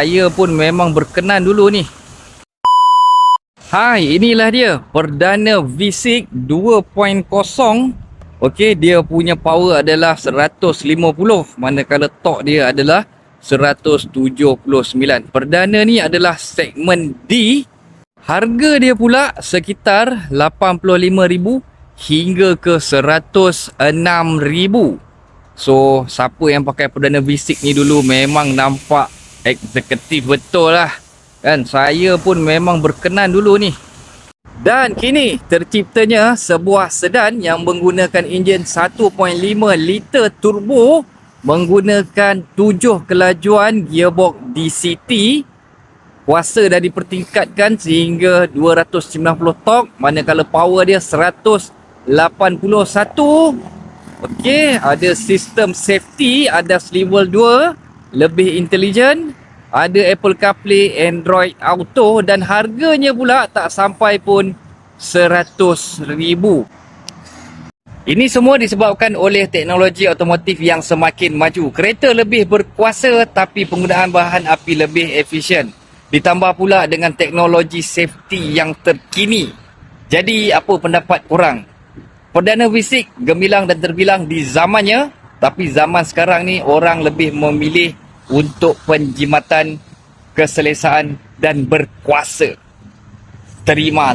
Saya pun memang berkenan dulu ni. Hai, inilah dia Perdana V6 2.0. Okey, dia punya power adalah 150, manakala torque dia adalah 179. Perdana ni adalah segmen D. Harga dia pula sekitar 85,000 hingga ke 106,000. So, siapa yang pakai Perdana V6 ni dulu memang nampak eksekutif betul lah. Kan, saya pun memang berkenan dulu ni. Dan kini terciptanya sebuah sedan yang menggunakan enjin 1.5 liter turbo, menggunakan 7 kelajuan gearbox DCT. Kuasa dah dipertingkatkan sehingga 290 torque, manakala power dia 181. Okey, ada sistem safety, ada swivel 2, lebih intelijen, ada Apple CarPlay, Android Auto, dan harganya pula tak sampai pun 100,000. Ini semua disebabkan oleh teknologi otomotif yang semakin maju. Kereta lebih berkuasa tapi penggunaan bahan api lebih efisien. Ditambah pula dengan teknologi safety yang terkini. Jadi apa pendapat korang? Perdana V6 gemilang dan terbilang di zamannya, tapi zaman sekarang ni orang lebih memilih untuk penjimatan, keselesaan dan berkuasa. Terima.